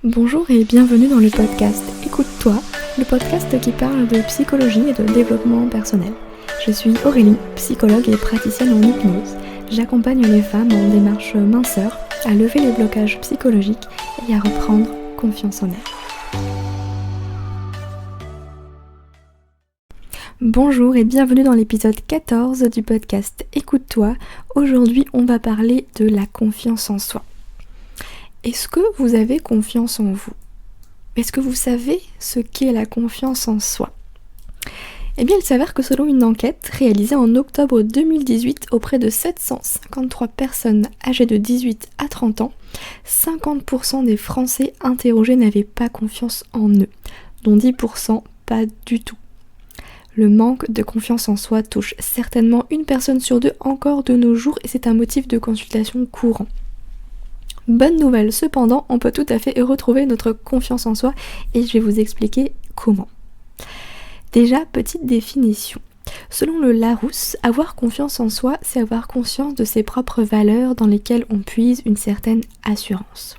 Bonjour et bienvenue dans le podcast Écoute-toi, le podcast qui parle de psychologie et de développement personnel. Je suis Aurélie, psychologue et praticienne en hypnose. J'accompagne les femmes en démarche minceur à lever les blocages psychologiques et à reprendre confiance en elles. Bonjour et bienvenue dans l'épisode 14 du podcast Écoute-toi. Aujourd'hui, on va parler de la confiance en soi. Est-ce que vous avez confiance en vous ? Est-ce que vous savez ce qu'est la confiance en soi ? Eh bien, il s'avère que selon une enquête réalisée en octobre 2018 auprès de 753 personnes âgées de 18 à 30 ans, 50% des Français interrogés n'avaient pas confiance en eux, dont 10% pas du tout. Le manque de confiance en soi touche certainement une personne sur deux encore de nos jours et c'est un motif de consultation courant. Bonne nouvelle, cependant, on peut tout à fait retrouver notre confiance en soi et je vais vous expliquer comment. Déjà, petite définition. Selon le Larousse, avoir confiance en soi, c'est avoir conscience de ses propres valeurs dans lesquelles on puise une certaine assurance.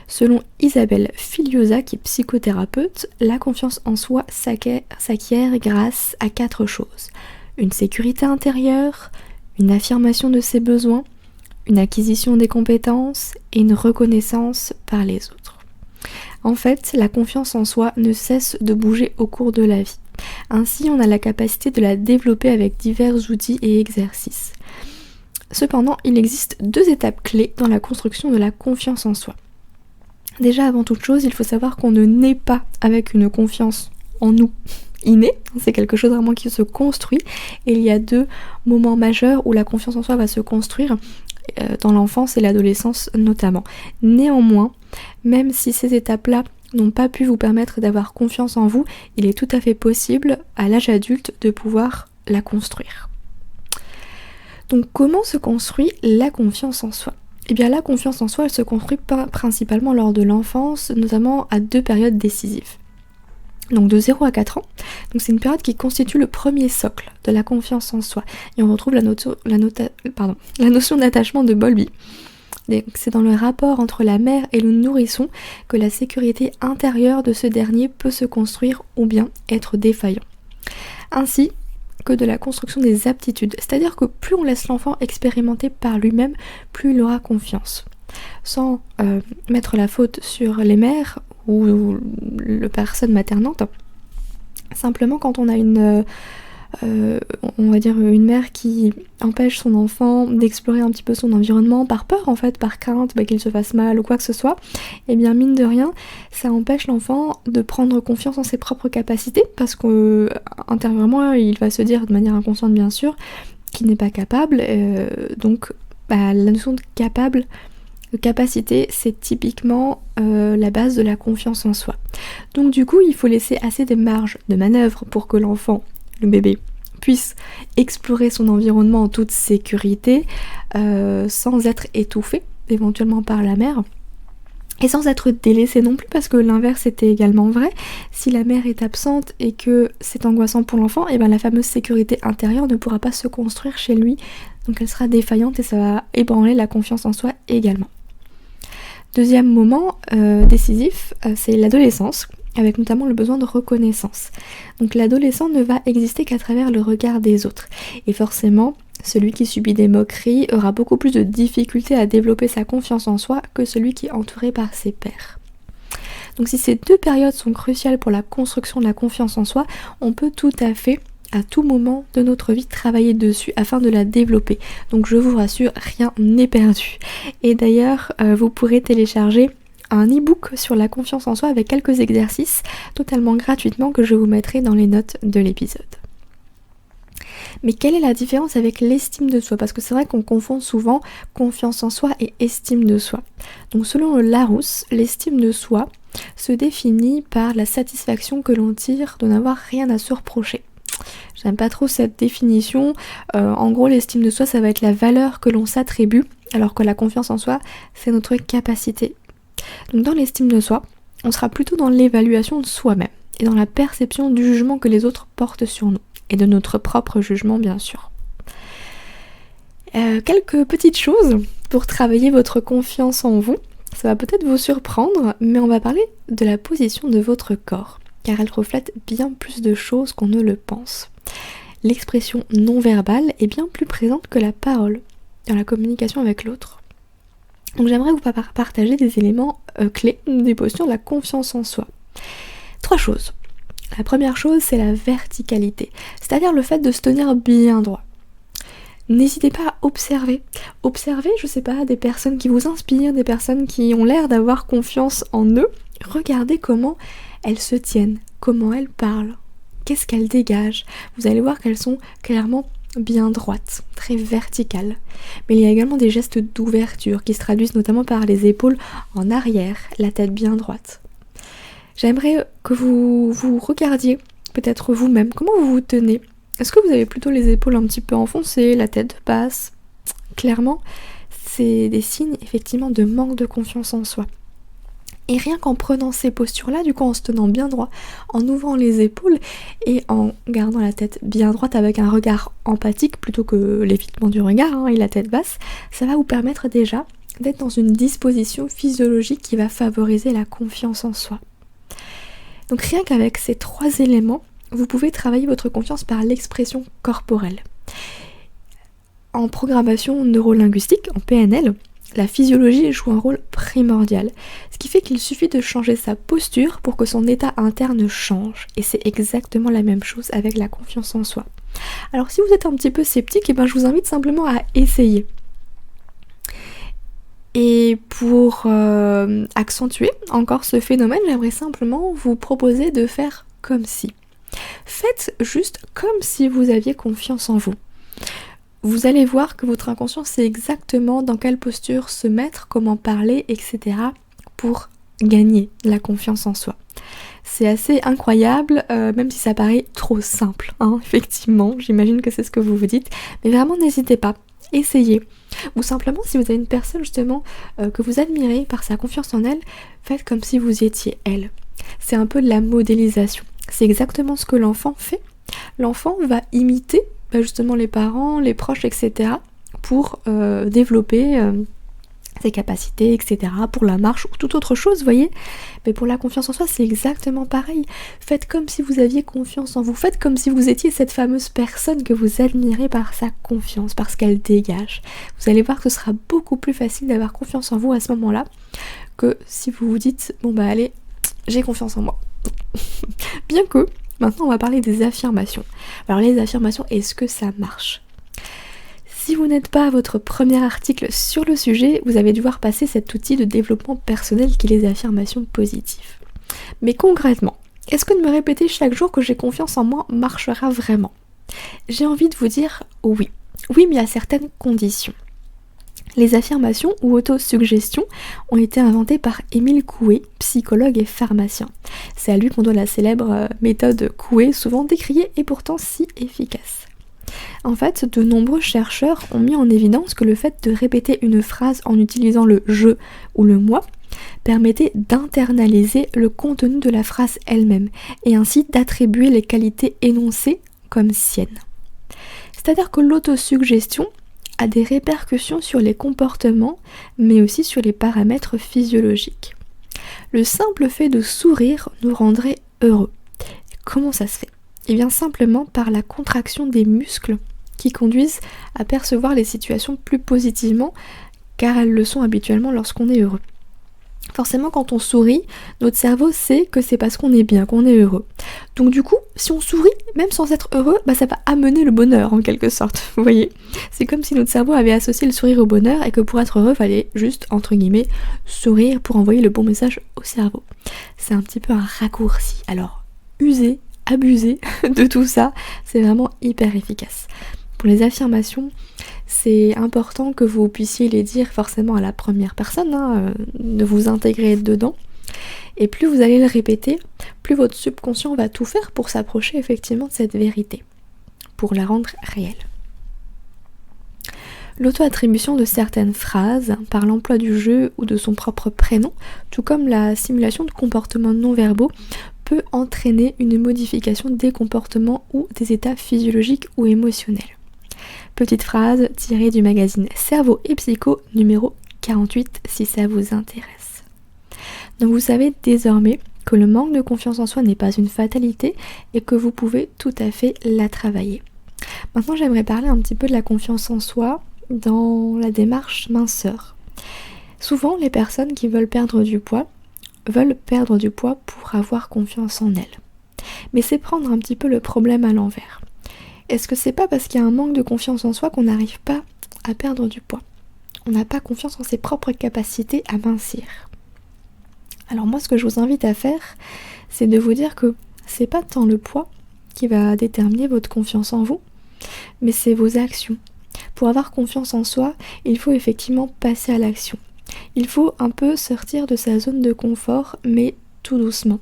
Selon Isabelle Filiosa, qui est psychothérapeute, la confiance en soi s'acquiert grâce à 4 choses. Une sécurité intérieure, une affirmation de ses besoins, une acquisition des compétences et une reconnaissance par les autres. En fait, la confiance en soi ne cesse de bouger au cours de la vie. Ainsi, on a la capacité de la développer avec divers outils et exercices. Cependant, il existe 2 étapes clés dans la construction de la confiance en soi. Déjà, avant toute chose, il faut savoir qu'on ne naît pas avec une confiance en nous innée, c'est quelque chose vraiment qui se construit, et il y a 2 moments majeurs où la confiance en soi va se construire, dans l'enfance et l'adolescence notamment. Néanmoins, même si ces étapes-là n'ont pas pu vous permettre d'avoir confiance en vous, il est tout à fait possible à l'âge adulte de pouvoir la construire. Donc comment se construit la confiance en soi ? Eh bien la confiance en soi, elle se construit principalement lors de l'enfance, notamment à 2 périodes décisives. Donc de 0 à 4 ans, donc c'est une période qui constitue le premier socle de la confiance en soi. Et on retrouve la notion d'attachement de Bowlby. C'est dans le rapport entre la mère et le nourrisson que la sécurité intérieure de ce dernier peut se construire ou bien être défaillant. Ainsi que de la construction des aptitudes, c'est-à-dire que plus on laisse l'enfant expérimenter par lui-même, plus il aura confiance. Sans mettre la faute sur les mères ou la personne maternante. Simplement quand on a une mère qui empêche son enfant d'explorer un petit peu son environnement par peur en fait, par crainte qu'il se fasse mal ou quoi que ce soit, et bien mine de rien, ça empêche l'enfant de prendre confiance en ses propres capacités parce que intérieurement il va se dire de manière inconsciente bien sûr qu'il n'est pas capable, donc la notion de capacité, c'est typiquement la base de la confiance en soi. Donc du coup, il faut laisser assez de marge de manœuvre pour que l'enfant, le bébé, puisse explorer son environnement en toute sécurité, sans être étouffé, éventuellement par la mère, et sans être délaissé non plus, parce que l'inverse était également vrai. Si la mère est absente et que c'est angoissant pour l'enfant, et bien la fameuse sécurité intérieure ne pourra pas se construire chez lui, donc elle sera défaillante et ça va ébranler la confiance en soi également. Deuxième moment décisif, c'est l'adolescence, avec notamment le besoin de reconnaissance. Donc l'adolescent ne va exister qu'à travers le regard des autres. Et forcément, celui qui subit des moqueries aura beaucoup plus de difficultés à développer sa confiance en soi que celui qui est entouré par ses pairs. Donc si ces 2 périodes sont cruciales pour la construction de la confiance en soi, on peut tout à fait à tout moment de notre vie travailler dessus afin de la développer. Donc je vous rassure, rien n'est perdu. Et d'ailleurs, vous pourrez télécharger un e-book sur la confiance en soi avec quelques exercices totalement gratuitement que je vous mettrai dans les notes de l'épisode. Mais quelle est la différence avec l'estime de soi ? Parce que c'est vrai qu'on confond souvent confiance en soi et estime de soi. Donc selon le Larousse, l'estime de soi se définit par la satisfaction que l'on tire de n'avoir rien à se reprocher. J'aime pas trop cette définition. En gros, l'estime de soi, ça va être la valeur que l'on s'attribue, alors que la confiance en soi, c'est notre capacité. Donc dans l'estime de soi, on sera plutôt dans l'évaluation de soi-même et dans la perception du jugement que les autres portent sur nous, et de notre propre jugement bien sûr. Quelques petites choses pour travailler votre confiance en vous. Ça va peut-être vous surprendre, mais on va parler de la position de votre corps, car elle reflète bien plus de choses qu'on ne le pense. L'expression non verbale est bien plus présente que la parole dans la communication avec l'autre. Donc j'aimerais vous partager des éléments clés des postures de la confiance en soi. 3 choses. La première chose, c'est la verticalité, c'est-à-dire le fait de se tenir bien droit. N'hésitez pas à observer. Observez, je sais pas, des personnes qui vous inspirent, des personnes qui ont l'air d'avoir confiance en eux. Regardez comment elles se tiennent, comment elles parlent, qu'est-ce qu'elles dégagent. Vous allez voir qu'elles sont clairement bien droites, très verticales. Mais il y a également des gestes d'ouverture qui se traduisent notamment par les épaules en arrière, la tête bien droite. J'aimerais que vous regardiez peut-être vous-même, comment vous vous tenez. Est-ce que vous avez plutôt les épaules un petit peu enfoncées, la tête basse? Clairement, c'est des signes effectivement de manque de confiance en soi. Et rien qu'en prenant ces postures-là, du coup en se tenant bien droit, en ouvrant les épaules et en gardant la tête bien droite avec un regard empathique plutôt que l'évitement du regard et la tête basse, ça va vous permettre déjà d'être dans une disposition physiologique qui va favoriser la confiance en soi. Donc rien qu'avec ces 3 éléments, vous pouvez travailler votre confiance par l'expression corporelle. En programmation neurolinguistique, en PNL, la physiologie joue un rôle primordial, ce qui fait qu'il suffit de changer sa posture pour que son état interne change. Et c'est exactement la même chose avec la confiance en soi. Alors si vous êtes un petit peu sceptique, je vous invite simplement à essayer. Et pour accentuer encore ce phénomène, j'aimerais simplement vous proposer de faire comme si. Faites juste comme si vous aviez confiance en vous. Vous allez voir que votre inconscient sait exactement dans quelle posture se mettre, comment parler, etc. pour gagner la confiance en soi. C'est assez incroyable, même si ça paraît trop simple, effectivement, j'imagine que c'est ce que vous vous dites, mais vraiment n'hésitez pas, essayez. Ou simplement, si vous avez une personne justement que vous admirez par sa confiance en elle, faites comme si vous étiez elle. C'est un peu de la modélisation. C'est exactement ce que l'enfant fait. L'enfant va imiter justement les parents, les proches, etc. pour développer ses capacités, etc. pour la marche ou toute autre chose, vous voyez. Mais pour la confiance en soi, c'est exactement pareil. Faites comme si vous aviez confiance en vous. Faites comme si vous étiez cette fameuse personne que vous admirez par sa confiance, parce qu'elle dégage. Vous allez voir que ce sera beaucoup plus facile d'avoir confiance en vous à ce moment-là que si vous vous dites « Bon allez, j'ai confiance en moi ». Bien que, maintenant on va parler des affirmations. Alors les affirmations, est-ce que ça marche ? Si vous n'êtes pas à votre premier article sur le sujet, vous allez devoir passer cet outil de développement personnel qui est les affirmations positives. Mais concrètement, est-ce que de me répéter chaque jour que j'ai confiance en moi marchera vraiment ? J'ai envie de vous dire oui. Oui, mais à certaines conditions. Les affirmations ou autosuggestions ont été inventées par Émile Coué, psychologue et pharmacien. C'est à lui qu'on doit la célèbre méthode Coué, souvent décriée et pourtant si efficace. En fait, de nombreux chercheurs ont mis en évidence que le fait de répéter une phrase en utilisant le « je » ou le « moi » permettait d'internaliser le contenu de la phrase elle-même et ainsi d'attribuer les qualités énoncées comme siennes. C'est-à-dire que l'autosuggestion a des répercussions sur les comportements, mais aussi sur les paramètres physiologiques. Le simple fait de sourire nous rendrait heureux. Comment ça se fait ? Eh bien simplement par la contraction des muscles qui conduisent à percevoir les situations plus positivement, car elles le sont habituellement lorsqu'on est heureux. Forcément, quand on sourit, notre cerveau sait que c'est parce qu'on est bien, qu'on est heureux. Donc du coup, si on sourit, même sans être heureux, ça va amener le bonheur en quelque sorte, vous voyez. C'est comme si notre cerveau avait associé le sourire au bonheur et que pour être heureux, il fallait juste, entre guillemets, sourire pour envoyer le bon message au cerveau. C'est un petit peu un raccourci. Alors, usez, abusez de tout ça, c'est vraiment hyper efficace. Pour les affirmations, c'est important que vous puissiez les dire forcément à la première personne, de vous intégrer dedans. Et plus vous allez le répéter, plus votre subconscient va tout faire pour s'approcher effectivement de cette vérité, pour la rendre réelle. L'auto-attribution de certaines phrases par l'emploi du jeu ou de son propre prénom, tout comme la simulation de comportements non-verbaux, peut entraîner une modification des comportements ou des états physiologiques ou émotionnels. Petite phrase tirée du magazine Cerveau et Psycho numéro 48 si ça vous intéresse. Donc vous savez désormais que le manque de confiance en soi n'est pas une fatalité et que vous pouvez tout à fait la travailler. Maintenant, j'aimerais parler un petit peu de la confiance en soi dans la démarche minceur. Souvent, les personnes qui veulent perdre du poids pour avoir confiance en elles. Mais c'est prendre un petit peu le problème à l'envers. Est-ce que c'est pas parce qu'il y a un manque de confiance en soi qu'on n'arrive pas à perdre du poids? On n'a pas confiance en ses propres capacités à mincir. Alors moi, ce que je vous invite à faire, c'est de vous dire que c'est pas tant le poids qui va déterminer votre confiance en vous, mais c'est vos actions. Pour avoir confiance en soi, il faut effectivement passer à l'action. Il faut un peu sortir de sa zone de confort, mais tout doucement.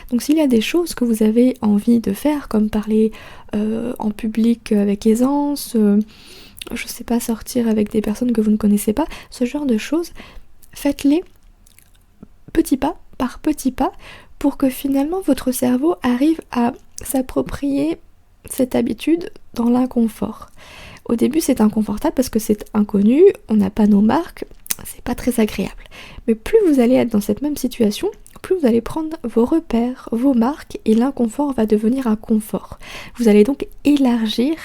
Donc s'il y a des choses que vous avez envie de faire, comme parler en public avec aisance, je sais pas, sortir avec des personnes que vous ne connaissez pas, ce genre de choses, faites-les petit pas par petit pas pour que finalement votre cerveau arrive à s'approprier cette habitude dans l'inconfort. Au début c'est inconfortable parce que c'est inconnu, on n'a pas nos marques, c'est pas très agréable. Mais plus vous allez être dans cette même situation, plus vous allez prendre vos repères, vos marques et l'inconfort va devenir un confort. Vous allez donc élargir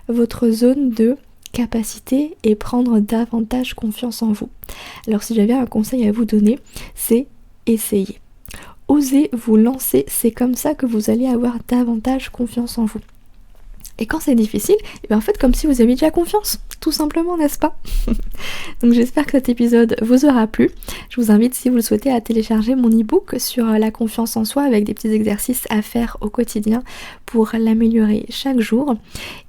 votre zone de capacité et prendre davantage confiance en vous. Alors si j'avais un conseil à vous donner, c'est essayer. Osez vous lancer, c'est comme ça que vous allez avoir davantage confiance en vous. Et quand c'est difficile, faites comme si vous aviez déjà confiance, tout simplement, n'est-ce pas? Donc j'espère que cet épisode vous aura plu. Je vous invite, si vous le souhaitez, à télécharger mon e-book sur la confiance en soi avec des petits exercices à faire au quotidien pour l'améliorer chaque jour.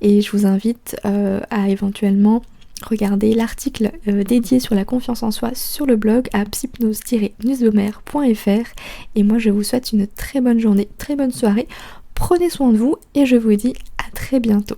Et je vous invite à éventuellement regarder l'article dédié sur la confiance en soi sur le blog à psypnose-newsbaumer.fr. Et moi je vous souhaite une très bonne journée, très bonne soirée. Prenez soin de vous et je vous dis à très bientôt.